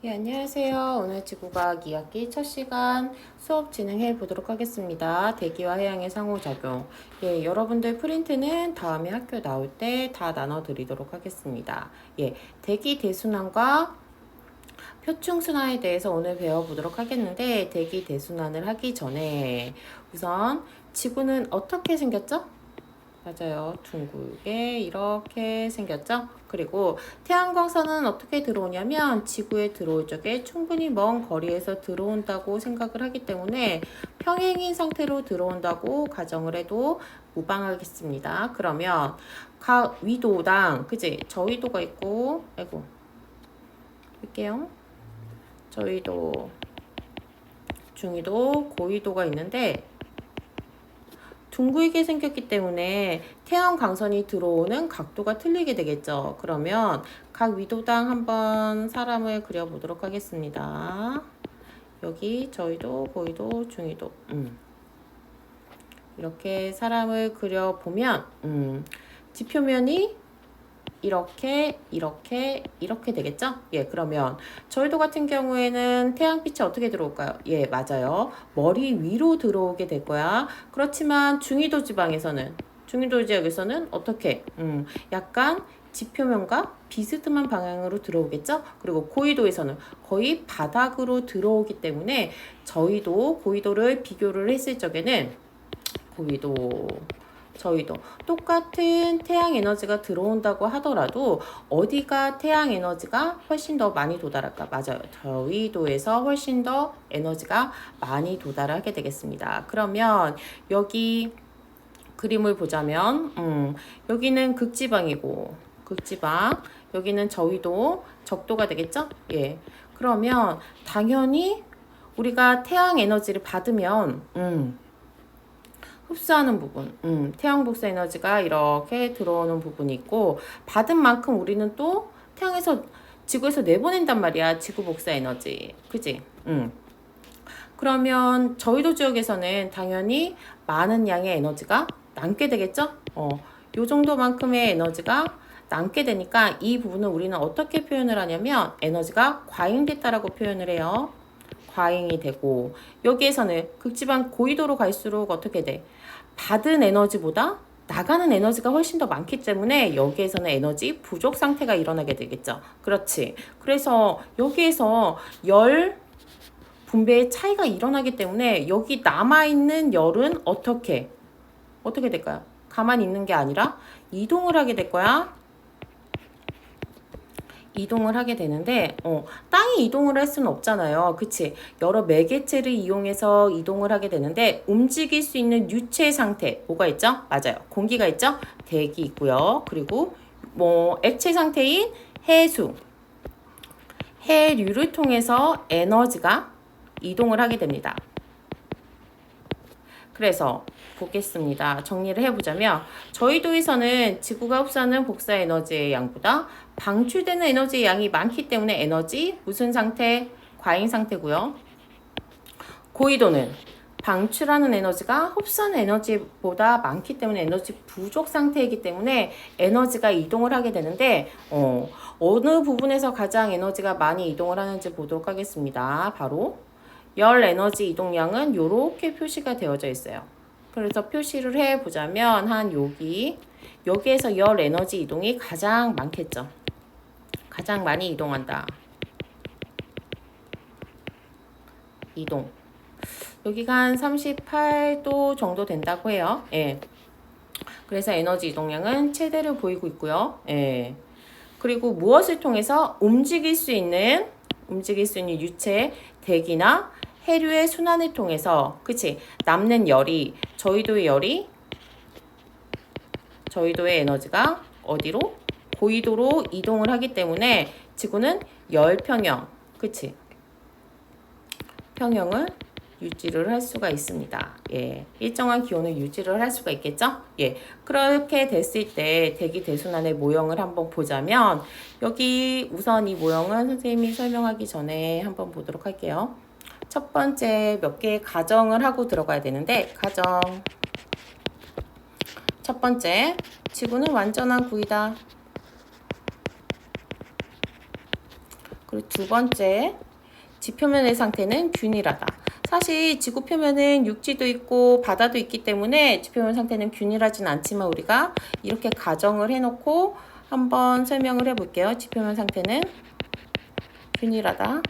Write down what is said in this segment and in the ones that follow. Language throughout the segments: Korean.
예, 안녕하세요. 오늘 지구과학 2학기 첫 시간 수업 진행해 보도록 하겠습니다. 대기와 해양의 상호작용. 예, 여러분들 프린트는 다음에 학교 나올 때 다 나눠 드리도록 하겠습니다. 예, 대기 대순환과 표충순환에 대해서 오늘 배워보도록 하겠는데, 대기 대순환을 하기 전에 우선 지구는 어떻게 생겼죠? 맞아요. 둥글게 이렇게 생겼죠? 그리고 태양광선은 어떻게 들어오냐면 지구에 들어올 적에 충분히 먼 거리에서 들어온다고 생각을 하기 때문에 평행인 상태로 들어온다고 가정을 해도 무방하겠습니다. 그러면 각 위도당, 그지? 저위도가 있고, 아이고, 볼게요. 저위도, 중위도, 고위도가 있는데 둥글게 생겼기 때문에 태양 광선이 들어오는 각도가 틀리게 되겠죠. 그러면 각 위도당 한번 사람을 그려보도록 하겠습니다. 여기 저희도 고위도 중위도 이렇게 사람을 그려보면 지표면이 이렇게 되겠죠? 예, 그러면 저희도 같은 경우에는 태양빛이 어떻게 들어올까요? 예, 맞아요. 머리 위로 들어오게 될 거야. 그렇지만 중위도 지역에서는 어떻게? 약간 지표면과 비스듬한 방향으로 들어오겠죠? 그리고 고위도에서는 거의 바닥으로 들어오기 때문에 저희도 고위도를 비교를 했을 적에는 고위도 저희도 똑같은 태양 에너지가 들어온다고 하더라도 어디가 태양 에너지가 훨씬 더 많이 도달할까? 맞아요. 저위도에서 훨씬 더 에너지가 많이 도달하게 되겠습니다. 그러면 여기 그림을 보자면 여기는 극지방이고 극지방 여기는 저위도 적도가 되겠죠? 예. 그러면 당연히 우리가 태양 에너지를 받으면 흡수하는 부분, 태양 복사 에너지가 이렇게 들어오는 부분이 있고 받은 만큼 우리는 또 태양에서 지구에서 내보낸단 말이야. 지구 복사 에너지, 그지? 그러면 저희도 지역에서는 당연히 많은 양의 에너지가 남게 되겠죠? 요 정도만큼의 에너지가 남게 되니까 이 부분을 우리는 어떻게 표현을 하냐면 에너지가 과잉됐다라고 표현을 해요. 과잉이 되고 여기에서는 극지방 고위도로 갈수록 어떻게 돼? 받은 에너지보다 나가는 에너지가 훨씬 더 많기 때문에 여기에서는 에너지 부족 상태가 일어나게 되겠죠. 그렇지. 그래서 여기에서 열 분배의 차이가 일어나기 때문에 여기 남아있는 열은 어떻게 될까요? 가만히 있는 게 아니라 이동을 하게 될 거야. 이동을 하게 되는데 땅이 이동을 할 수는 없잖아요. 그치? 여러 매개체를 이용해서 이동을 하게 되는데 움직일 수 있는 유체 상태 뭐가 있죠? 맞아요. 공기가 있죠? 대기 있고요. 그리고 액체 상태인 해수, 해류를 통해서 에너지가 이동을 하게 됩니다. 그래서 보겠습니다. 정리를 해보자면 저희도에서는 지구가 흡수하는 복사 에너지의 양보다 방출되는 에너지의 양이 많기 때문에 에너지 무슨 상태? 과잉 상태고요. 고위도는 방출하는 에너지가 흡수하는 에너지보다 많기 때문에 에너지 부족 상태이기 때문에 에너지가 이동을 하게 되는데 어느 부분에서 가장 에너지가 많이 이동을 하는지 보도록 하겠습니다. 바로 열 에너지 이동량은 이렇게 표시가 되어져 있어요. 그래서 표시를 해보자면 한 여기에서 열 에너지 이동이 가장 많겠죠. 가장 많이 이동한다. 이동. 여기가 한 38도 정도 된다고 해요. 예. 그래서 에너지 이동량은 최대를 보이고 있고요. 예. 그리고 무엇을 통해서 움직일 수 있는 유체, 대기나 해류의 순환을 통해서 그치 남는 열이 저희도의 에너지가 어디로? 고위도로 이동을 하기 때문에 지구는 열평형 그치 평형을 유지를 할 수가 있습니다. 예, 일정한 기온을 유지를 할 수가 있겠죠? 예, 그렇게 됐을 때 대기 대순환의 모형을 한번 보자면 여기 우선 이 모형은 선생님이 설명하기 전에 한번 보도록 할게요. 첫 번째 몇 개의 가정을 하고 들어가야 되는데 첫 번째 지구는 완전한 구이다. 그리고 두 번째, 지표면의 상태는 균일하다. 사실 지구 표면은 육지도 있고 바다도 있기 때문에 지표면 상태는 균일하진 않지만 우리가 이렇게 가정을 해놓고 한번 설명을 해볼게요. 지표면 상태는 균일하다.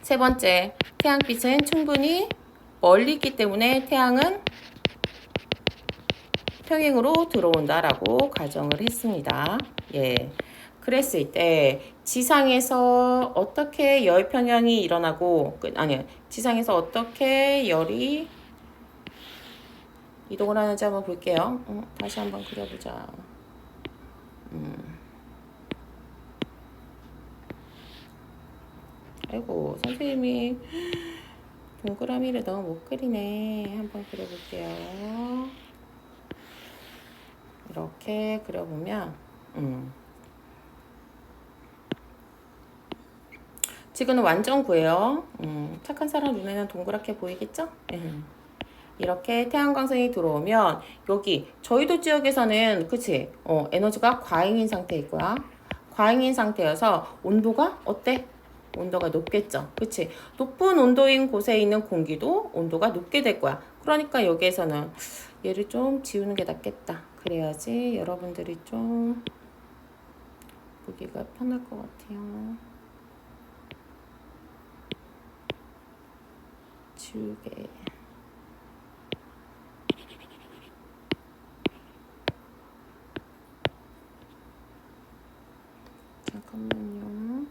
세 번째, 태양빛은 충분히 멀리 있기 때문에 태양은 평행으로 들어온다라고 가정을 했습니다. 예. 그랬을 때 지상에서 어떻게 열 평형이 일어나고 지상에서 어떻게 열이 이동을 하는지 한번 볼게요. 다시 한번 그려보자. 아이고 선생님이 동그라미를 너무 못 그리네. 한번 그려볼게요. 이렇게 그려보면 지금은 완전 구예요. 착한 사람 눈에는 동그랗게 보이겠죠? 이렇게 태양광선이 들어오면 여기 저희도 지역에서는 그치? 에너지가 과잉인 상태일 거야. 과잉인 상태여서 온도가 어때? 온도가 높겠죠. 그치? 높은 온도인 곳에 있는 공기도 온도가 높게 될 거야. 그러니까 여기에서는 얘를 좀 지우는 게 낫겠다. 그래야지 여러분들이 좀 보기가 편할 것 같아요. 지우개. 잠깐만요.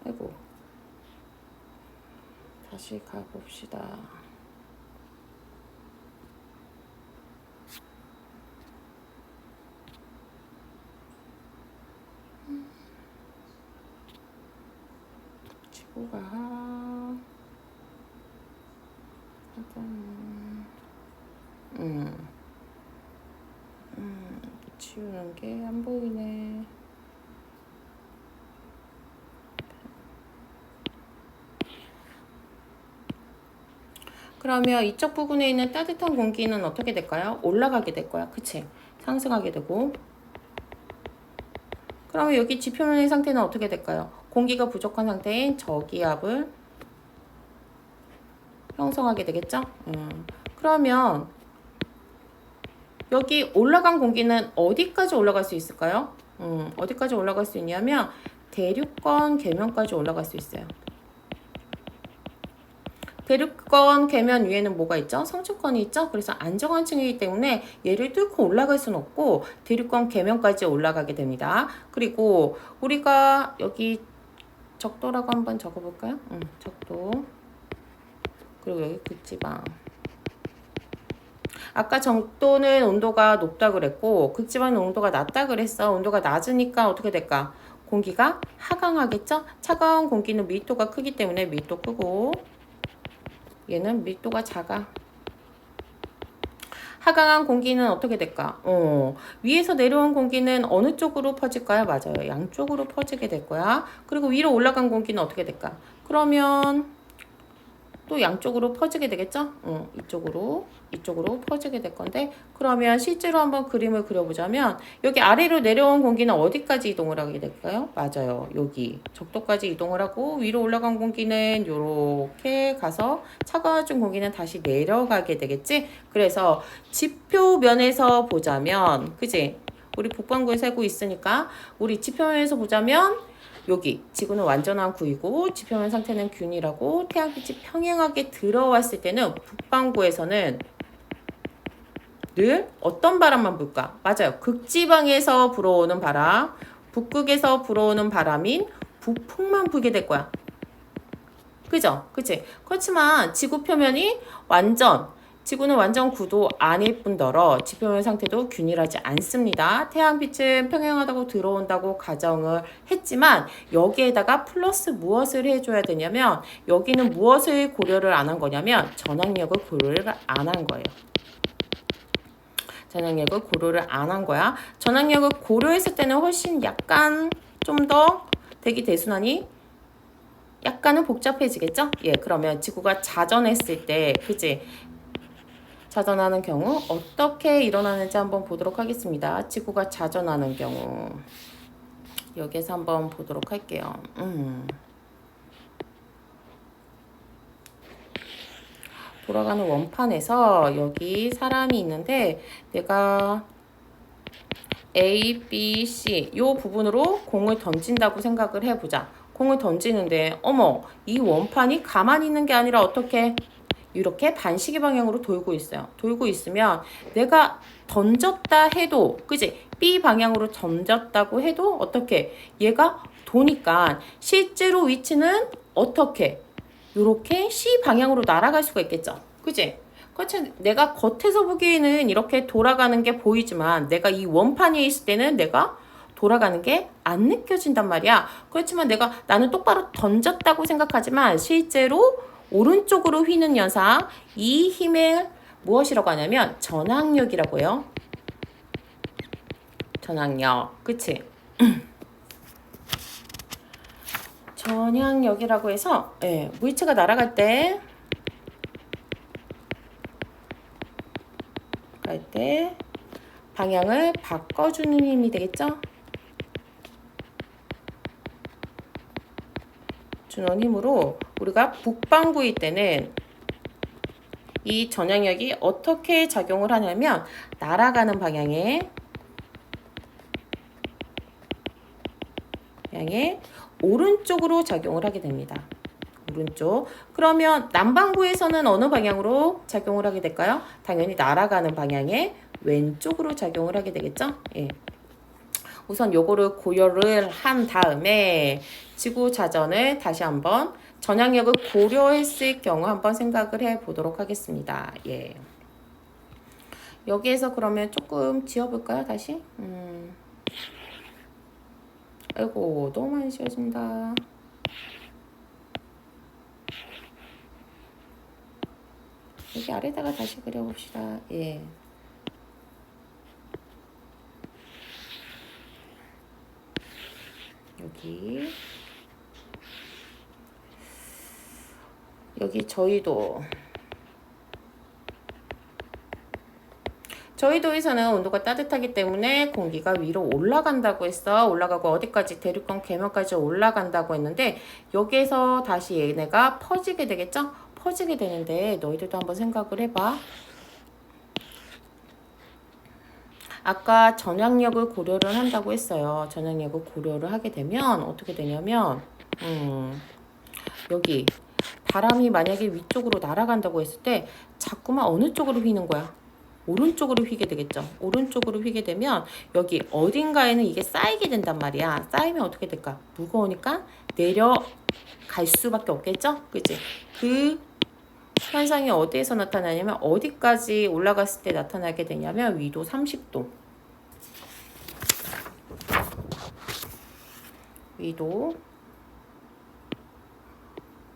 아이고. 다시 가봅시다. 지구가 지우는 게 안 보이네. 그러면 이쪽 부분에 있는 따뜻한 공기는 어떻게 될까요? 올라가게 될 거야. 그치? 상승하게 되고. 그러면 여기 지표면의 상태는 어떻게 될까요? 공기가 부족한 상태인 저기압을 형성하게 되겠죠? 그러면 여기 올라간 공기는 어디까지 올라갈 수 있을까요? 어디까지 올라갈 수 있냐면 대륙권 계면까지 올라갈 수 있어요. 대륙권 계면 위에는 뭐가 있죠? 성층권이 있죠? 그래서 안정한 층이기 때문에 얘를 뚫고 올라갈 수는 없고 대륙권 계면까지 올라가게 됩니다. 그리고 우리가 여기 적도라고 한번 적어볼까요? 적도. 그리고 여기 극지방. 아까 적도는 온도가 높다 그랬고 극지방은 온도가 낮다 그랬어. 온도가 낮으니까 어떻게 될까? 공기가 하강하겠죠? 차가운 공기는 밀도가 크기 때문에 밀도 크고 얘는 밀도가 작아. 하강한 공기는 어떻게 될까? 위에서 내려온 공기는 어느 쪽으로 퍼질까요? 맞아요. 양쪽으로 퍼지게 될 거야. 그리고 위로 올라간 공기는 어떻게 될까? 그러면 또 양쪽으로 퍼지게 되겠죠? 이쪽으로 퍼지게 될 건데 그러면 실제로 한번 그림을 그려보자면 여기 아래로 내려온 공기는 어디까지 이동을 하게 될까요? 맞아요. 여기 적도까지 이동을 하고 위로 올라간 공기는 이렇게 가서 차가워진 공기는 다시 내려가게 되겠지? 그래서 지표면에서 보자면 그지? 우리 북반구에 살고 있으니까 우리 지표면에서 보자면 여기 지구는 완전한 구이고 지표면 상태는 균일하고 태양빛이 평행하게 들어왔을 때는 북반구에서는 늘 어떤 바람만 불까? 맞아요. 극지방에서 불어오는 바람, 북극에서 불어오는 바람인 북풍만 불게 될 거야. 그죠? 그치? 그렇지만 지구 표면이 지구는 완전 구도 아닐 뿐더러 지표면 상태도 균일하지 않습니다. 태양빛은 평행하다고 들어온다고 가정을 했지만 여기에다가 플러스 무엇을 해줘야 되냐면 여기는 무엇을 고려를 안 한 거냐면 전압력을 고려를 안 한 거예요. 전압력을 고려를 안 한 거야. 전압력을 고려했을 때는 훨씬 약간 좀 더 대기 대순환이 약간은 복잡해지겠죠? 예, 그러면 지구가 자전했을 때, 그치? 자전하는 경우 어떻게 일어나는지 한번 보도록 하겠습니다. 지구가 자전하는 경우 여기에서 한번 보도록 할게요. 돌아가는 원판에서 여기 사람이 있는데 내가 A, B, C 요 부분으로 공을 던진다고 생각을 해보자. 공을 던지는데 어머 이 원판이 가만히 있는 게 아니라 어떻게 이렇게 반시계 방향으로 돌고 있어요. 돌고 있으면 내가 던졌다 해도 그지? B 방향으로 던졌다고 해도 어떻게 얘가 도니까 실제로 위치는 어떻게 이렇게 C 방향으로 날아갈 수가 있겠죠. 그지? 그렇지. 내가 겉에서 보기에는 이렇게 돌아가는 게 보이지만 내가 이 원판 위에 있을 때는 내가 돌아가는 게 안 느껴진단 말이야. 그렇지만 나는 똑바로 던졌다고 생각하지만 실제로 오른쪽으로 휘는 현상, 이 힘을 무엇이라고 하냐면 전항력이라고 해요. 전항력. 그치? 전향력이라고 해서 물체가 날아갈 때 방향을 바꿔주는 힘이 되겠죠? 주는 힘으로 우리가 북반구일 때는 이 전향력이 어떻게 작용을 하냐면 날아가는 방향에 오른쪽으로 작용을 하게 됩니다. 오른쪽. 그러면 남반구에서는 어느 방향으로 작용을 하게 될까요? 당연히 날아가는 방향에 왼쪽으로 작용을 하게 되겠죠? 예. 우선 요거를 고려를 한 다음에 지구 자전을 다시 한번 전향력을 고려했을 경우 한번 생각을 해 보도록 하겠습니다. 예. 여기에서 그러면 조금 지워볼까요? 다시? 아이고 너무 많이 지워진다. 여기 아래다가 다시 그려봅시다. 예. 여기 저희도에서는 온도가 따뜻하기 때문에 공기가 위로 올라간다고 했어. 올라가고 어디까지 대륙간 계면까지 올라간다고 했는데 여기에서 다시 얘네가 퍼지게 되겠죠? 퍼지게 되는데 너희들도 한번 생각을 해봐. 아까 전향력을 고려를 한다고 했어요. 전향력을 고려를 하게 되면 어떻게 되냐면 여기 바람이 만약에 위쪽으로 날아간다고 했을 때 자꾸만 어느 쪽으로 휘는 거야? 오른쪽으로 휘게 되겠죠. 오른쪽으로 휘게 되면 여기 어딘가에는 이게 쌓이게 된단 말이야. 쌓이면 어떻게 될까? 무거우니까 내려갈 수밖에 없겠죠? 그치? 그 현상이 어디에서 나타나냐면 어디까지 올라갔을 때 나타나게 되냐면 위도 30도. 위도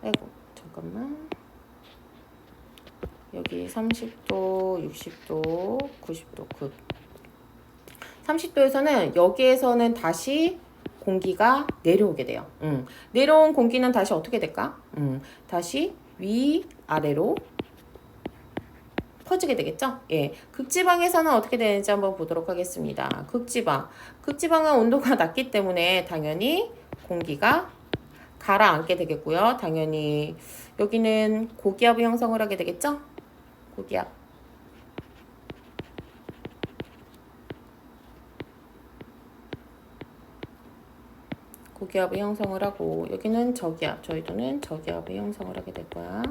아이고 잠깐만. 여기 30도, 60도, 90도 급. 30도에서는 여기에서는 다시 공기가 내려오게 돼요. 내려온 공기는 다시 어떻게 될까? 다시 위아래로 퍼지게 되겠죠? 예. 극지방에서는 어떻게 되는지 한번 보도록 하겠습니다. 극지방은 온도가 낮기 때문에 당연히 공기가 가라앉게 되겠고요. 당연히 여기는 고기압의 형성을 하게 되겠죠? 고기압의 형성을 하고 여기는 저기압, 저희도는 저기압의 형성을 하게 될 거야.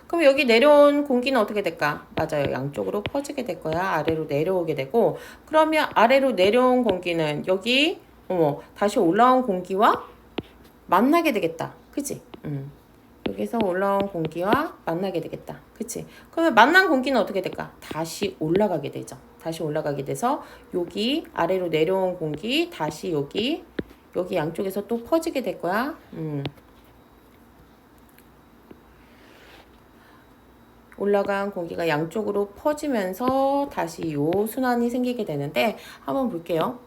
그럼 여기 내려온 공기는 어떻게 될까? 맞아요. 양쪽으로 퍼지게 될 거야. 아래로 내려오게 되고 그러면 아래로 내려온 공기는 여기 다시 올라온 공기와 만나게 되겠다. 그치? 여기서 올라온 공기와 만나게 되겠다. 그치? 그러면 만난 공기는 어떻게 될까? 다시 올라가게 되죠. 다시 올라가게 돼서 여기 아래로 내려온 공기 다시 여기 양쪽에서 또 퍼지게 될 거야. 올라간 공기가 양쪽으로 퍼지면서 다시 요 순환이 생기게 되는데 한번 볼게요.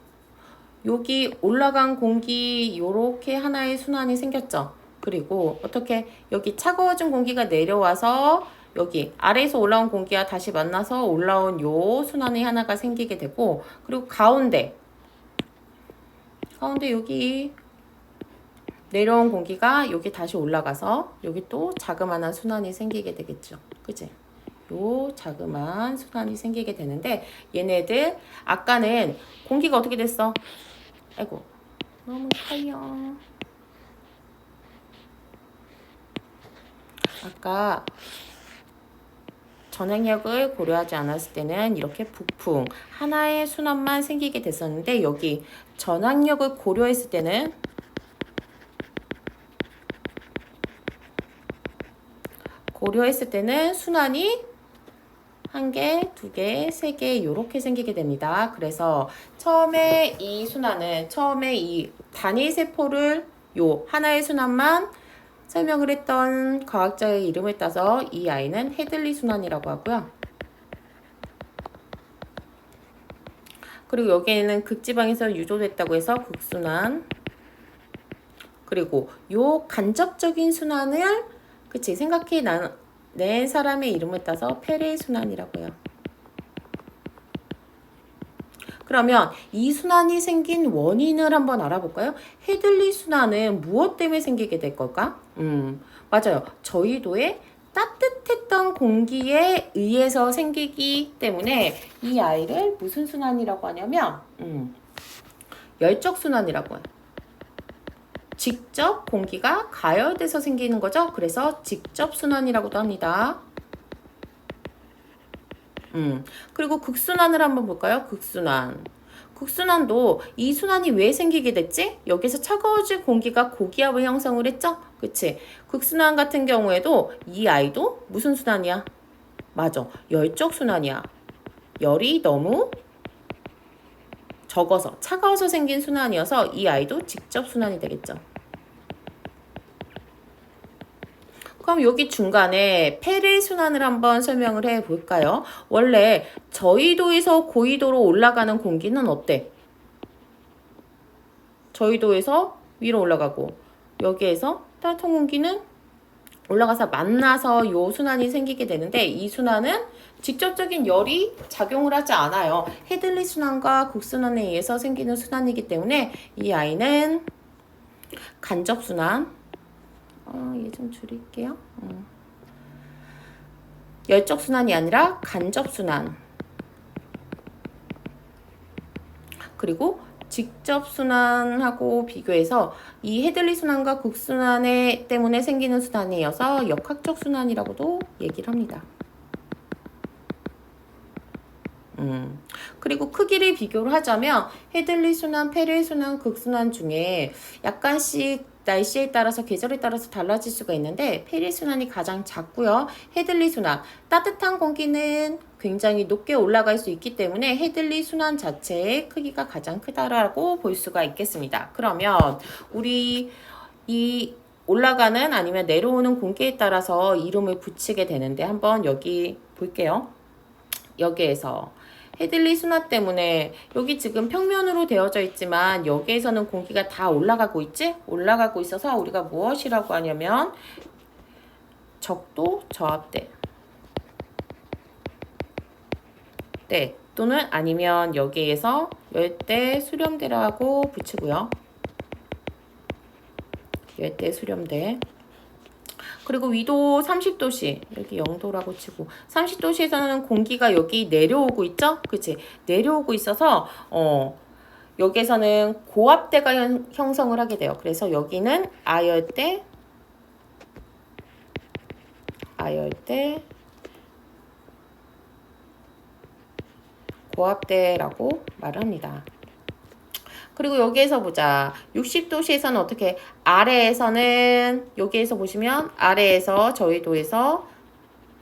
여기 올라간 공기 요렇게 하나의 순환이 생겼죠. 그리고 어떻게 여기 차가워진 공기가 내려와서 여기 아래에서 올라온 공기와 다시 만나서 올라온 요 순환이 하나가 생기게 되고, 그리고 가운데 여기 내려온 공기가 여기 다시 올라가서 여기 또 자그마한 순환이 생기게 되겠죠. 그치? 요 자그마한 순환이 생기게 되는데, 얘네들 아까는 공기가 어떻게 됐어? 아이고 너무 커요. 아까 전행력을 고려하지 않았을 때는 이렇게 부풍 하나의 순환만 생기게 됐었는데, 여기 전항력을 고려했을 때는 순환이 한 개, 두 개, 세 개 이렇게 생기게 됩니다. 그래서 처음에 이 순환은 처음에 이 단일 세포를 요 하나의 순환만 설명을 했던 과학자의 이름을 따서 이 아이는 헤들리 순환이라고 하고요. 그리고 여기에는 극지방에서 유도됐다고 해서 극순환. 그리고 요 간접적인 순환을 낸 사람의 이름을 따서 페레 순환이라고 해요. 그러면 이 순환이 생긴 원인을 한번 알아볼까요? 헤들리 순환은 무엇 때문에 생기게 될 걸까? 맞아요. 저희도의 따뜻했던 공기에 의해서 생기기 때문에 이 아이를 무슨 순환이라고 하냐면 열적 순환이라고 해요. 직접 공기가 가열돼서 생기는 거죠. 그래서 직접 순환이라고도 합니다. 그리고 극순환을 한번 볼까요? 극순환. 극순환도 이 순환이 왜 생기게 됐지? 여기서 차가워진 공기가 고기압을 형성을 했죠? 그치? 극순환 같은 경우에도 이 아이도 무슨 순환이야? 맞아. 열적 순환이야. 열이 너무 적어서 차가워서 생긴 순환이어서 이 아이도 직접 순환이 되겠죠. 그럼 여기 중간에 페레 순환을 한번 설명을 해 볼까요? 원래 저위도에서 고위도로 올라가는 공기는 어때? 저위도에서 위로 올라가고, 여기에서 따뜻한 공기는 올라가서 만나서 요 순환이 생기게 되는데, 이 순환은 직접적인 열이 작용을 하지 않아요. 헤들리 순환과 극순환에 의해서 생기는 순환이기 때문에 이 아이는 간접 순환. 얘 좀 줄일게요. 열적 순환이 아니라 간접 순환. 그리고 직접 순환하고 비교해서 이 헤들리 순환과 극순환 때문에 생기는 순환에 이어서 역학적 순환이라고도 얘기를 합니다. 그리고 크기를 비교를 하자면 헤들리 순환, 페레 순환, 극순환 중에 약간씩 날씨에 따라서 계절에 따라서 달라질 수가 있는데, 페레 순환이 가장 작고요. 헤들리 순환, 따뜻한 공기는 굉장히 높게 올라갈 수 있기 때문에 헤들리 순환 자체의 크기가 가장 크다라고 볼 수가 있겠습니다. 그러면 우리 이 올라가는 아니면 내려오는 공기에 따라서 이름을 붙이게 되는데, 한번 여기 볼게요. 여기에서 헤들리 순환 때문에 여기 지금 평면으로 되어져 있지만 여기에서는 공기가 다 올라가고 있지? 올라가고 있어서 우리가 무엇이라고 하냐면 적도 저압대 또는 아니면 여기에서 열대 수렴대라고 붙이고요. 열대 수렴대. 그리고 위도 30도씨, 여기 0도라고 치고 30도씨에서는 공기가 여기 내려오고 있죠? 그치? 내려오고 있어서 여기에서는 고압대가 형성을 하게 돼요. 그래서 여기는 아열대, 고압대라고 말을 합니다. 그리고 여기에서 보자. 60도씨에서는 어떻게? 아래에서는 여기에서 보시면 아래에서 저위도에서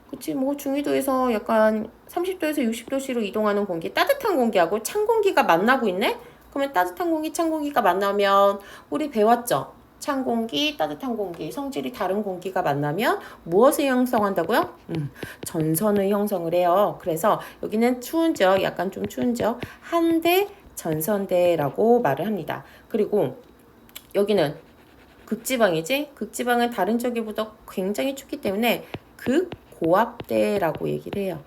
그치 뭐 중위도에서 약간 30도에서 60도씨로 이동하는 공기, 따뜻한 공기하고 찬 공기가 만나고 있네? 그러면 따뜻한 공기, 찬 공기가 만나면 우리 배웠죠? 찬 공기, 따뜻한 공기, 성질이 다른 공기가 만나면 무엇을 형성한다고요? 전선을 형성을 해요. 그래서 여기는 추운 지역, 약간 좀 추운 지역, 한대 전선대라고 말을 합니다. 그리고 여기는 극지방이지? 극지방은 다른 지역보다 굉장히 춥기 때문에 고압대라고 얘기를 해요.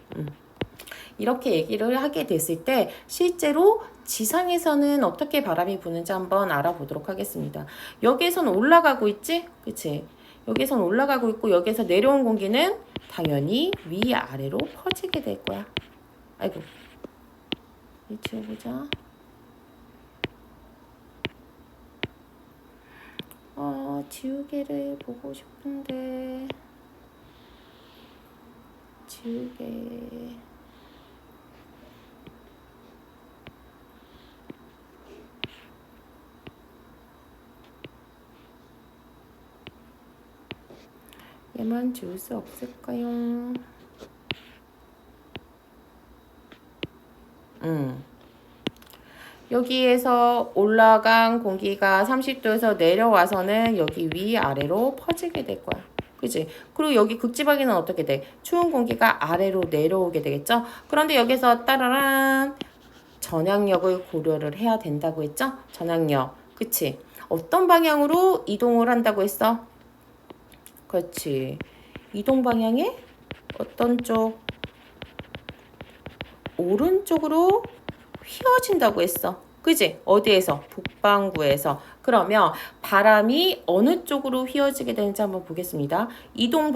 이렇게 얘기를 하게 됐을 때 실제로 지상에서는 어떻게 바람이 부는지 한번 알아보도록 하겠습니다. 여기에선 올라가고 있지? 그치? 여기선 올라가고 있고 여기에서 내려온 공기는 당연히 위아래로 퍼지게 될 거야. 아이고. 이 지워보자. 지우개를 보고 싶은데 지우개 얘만 지울 수 없을까요? 여기에서 올라간 공기가 30도에서 내려와서는 여기 위아래로 퍼지게 될 거야. 그지? 그리고 여기 극지방에는 어떻게 돼? 추운 공기가 아래로 내려오게 되겠죠? 그런데 여기서 따라란 전향력을 고려를 해야 된다고 했죠? 전향력. 그치? 어떤 방향으로 이동을 한다고 했어? 그렇지. 이동 방향에 어떤 쪽? 오른쪽으로 휘어진다고 했어. 그지? 어디에서? 북반구에서. 그러면 바람이 어느 쪽으로 휘어지게 되는지 한번 보겠습니다. 이동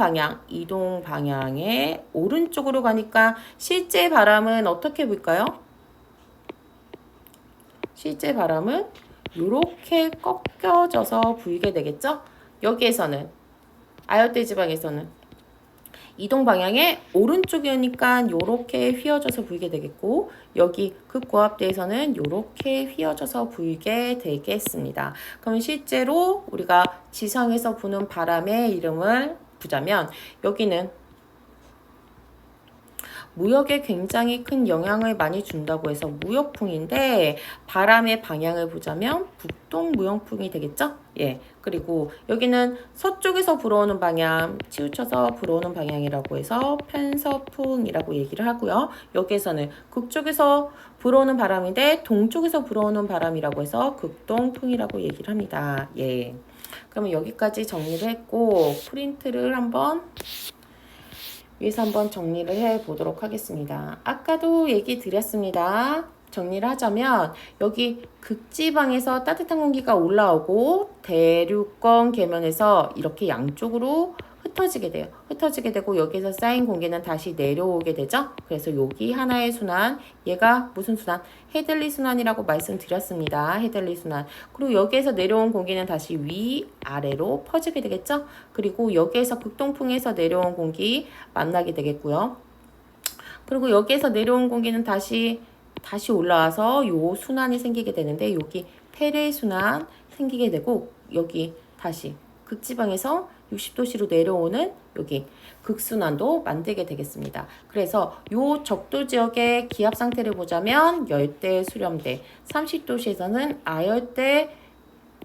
방향의 오른쪽으로 가니까 실제 바람은 어떻게 볼까요? 실제 바람은 이렇게 꺾여져서 불게 되겠죠? 여기에서는 아열대 지방에서는 이동 방향의 오른쪽이니까 이렇게 휘어져서 불게 되겠고 여기 극고압대에서는 이렇게 휘어져서 불게 되겠습니다. 그럼 실제로 우리가 지상에서 부는 바람의 이름을 보자면 여기는 무역에 굉장히 큰 영향을 많이 준다고 해서 무역풍인데 바람의 방향을 보자면 북동 무역풍이 되겠죠? 예. 그리고 여기는 서쪽에서 불어오는 방향, 치우쳐서 불어오는 방향이라고 해서 편서풍이라고 얘기를 하고요. 여기에서는 북쪽에서 불어오는 바람인데 동쪽에서 불어오는 바람이라고 해서 극동풍이라고 얘기를 합니다. 예. 그러면 여기까지 정리를 했고 프린트를 위에서 한번 정리를 해 보도록 하겠습니다. 아까도 얘기 드렸습니다. 정리를 하자면 여기 극지방에서 따뜻한 공기가 올라오고 대륙권 계면에서 이렇게 양쪽으로 흩어지게 돼요. 흩어지게 되고 여기서 쌓인 공기는 다시 내려오게 되죠. 그래서 여기 하나의 순환, 얘가 무슨 순환? 헤들리 순환이라고 말씀드렸습니다. 헤들리 순환. 그리고 여기에서 내려온 공기는 다시 위아래로 퍼지게 되겠죠. 그리고 여기에서 극동풍에서 내려온 공기 만나게 되겠고요. 그리고 여기에서 내려온 공기는 다시 올라와서 요 순환이 생기게 되는데 여기 페레 순환 생기게 되고 여기 다시 극지방에서 60도씨로 내려오는 여기 극순환도 만들게 되겠습니다. 그래서 요 적도 지역의 기압 상태를 보자면 열대 수렴대, 30도씨에서는 아열대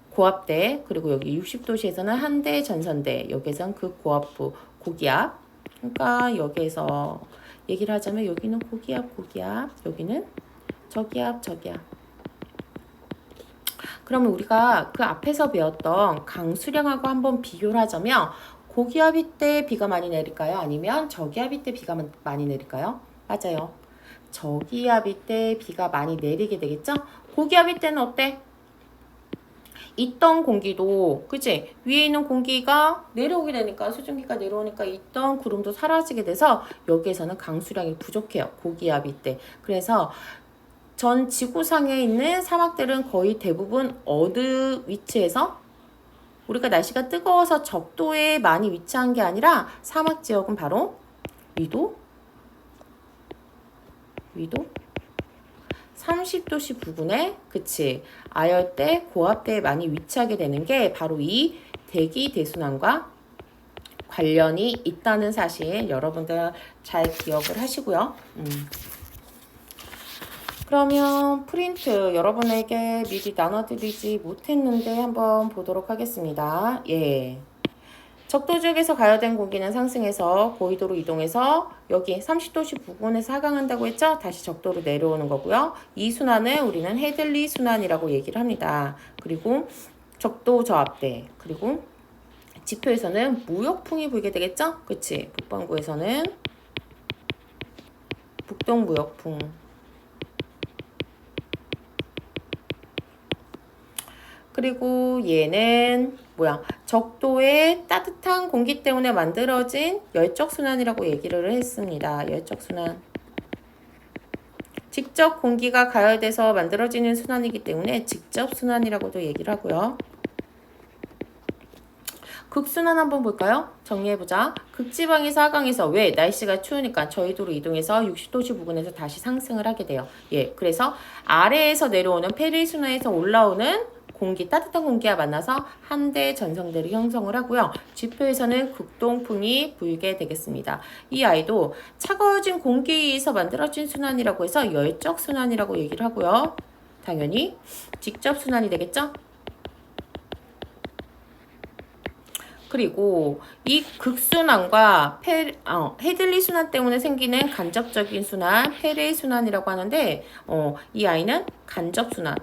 고압대, 그리고 여기 60도씨에서는 한대 전선대, 여기에선 극고압부 고기압. 그러니까 여기에서 얘기를 하자면 여기는 고기압, 여기는 저기압. 그러면 우리가 그 앞에서 배웠던 강수량하고 한번 비교를 하자면 고기압일 때 비가 많이 내릴까요? 아니면 저기압일 때 비가 많이 내릴까요? 맞아요. 저기압일 때 비가 많이 내리게 되겠죠? 고기압일 때는 어때? 있던 공기도 그치? 위에 있는 공기가 내려오게 되니까 수증기가 내려오니까 있던 구름도 사라지게 돼서 여기에서는 강수량이 부족해요. 고기압일 때. 그래서 전 지구상에 있는 사막들은 거의 대부분 어느 위치에서 우리가 날씨가 뜨거워서 적도에 많이 위치한 게 아니라 사막 지역은 바로 위도 30도씨 부근에 그치 아열대 고압대에 많이 위치하게 되는 게 바로 이 대기 대순환과 관련이 있다는 사실 여러분들 잘 기억을 하시고요. 그러면 프린트 여러분에게 미리 나눠드리지 못했는데 한번 보도록 하겠습니다. 예. 적도 지역에서 가열된 공기는 상승해서 고緯도로 이동해서 여기 30도씨 부근에서 하강한다고 했죠? 다시 적도로 내려오는 거고요. 이 순환을 우리는 헤들리 순환이라고 얘기를 합니다. 그리고 적도 저압대, 그리고 지표에서는 무역풍이 불게 되겠죠? 그치? 북반구에서는 북동무역풍. 그리고 얘는 뭐야? 적도의 따뜻한 공기 때문에 만들어진 열적순환이라고 얘기를 했습니다. 열적순환. 직접 공기가 가열돼서 만들어지는 순환이기 때문에 직접순환이라고도 얘기를 하고요. 극순환 한번 볼까요? 정리해보자. 극지방에서 하강에서 왜? 날씨가 추우니까 저희도로 이동해서 60도씨 부근에서 다시 상승을 하게 돼요. 예, 그래서 아래에서 내려오는 페리순환에서 올라오는 공기, 따뜻한 공기와 만나서 한대 전성대를 형성을 하고요. 지표에서는 극동풍이 불게 되겠습니다. 이 아이도 차가워진 공기에서 만들어진 순환이라고 해서 열적 순환이라고 얘기를 하고요. 당연히 직접 순환이 되겠죠? 그리고 이 극순환과 헤들리 순환 때문에 생기는 간접적인 순환, 페레 순환이라고 하는데 이 아이는 간접순환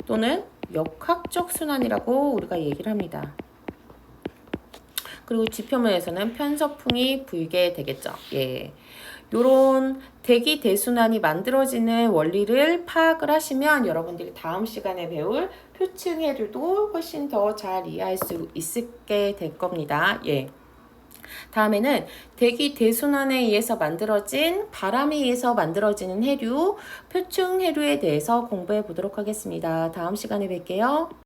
또는 역학적 순환이라고 우리가 얘기를 합니다. 그리고 지표면에서는 편서풍이 불게 되겠죠. 예. 요런 대기 대순환이 만들어지는 원리를 파악을 하시면 여러분들이 다음 시간에 배울 표층 해류도 훨씬 더 잘 이해할 수 있게 될 겁니다. 예. 다음에는 대기 대순환에 의해서 만들어진 바람에 의해서 만들어지는 해류, 표층 해류에 대해서 공부해 보도록 하겠습니다. 다음 시간에 뵐게요.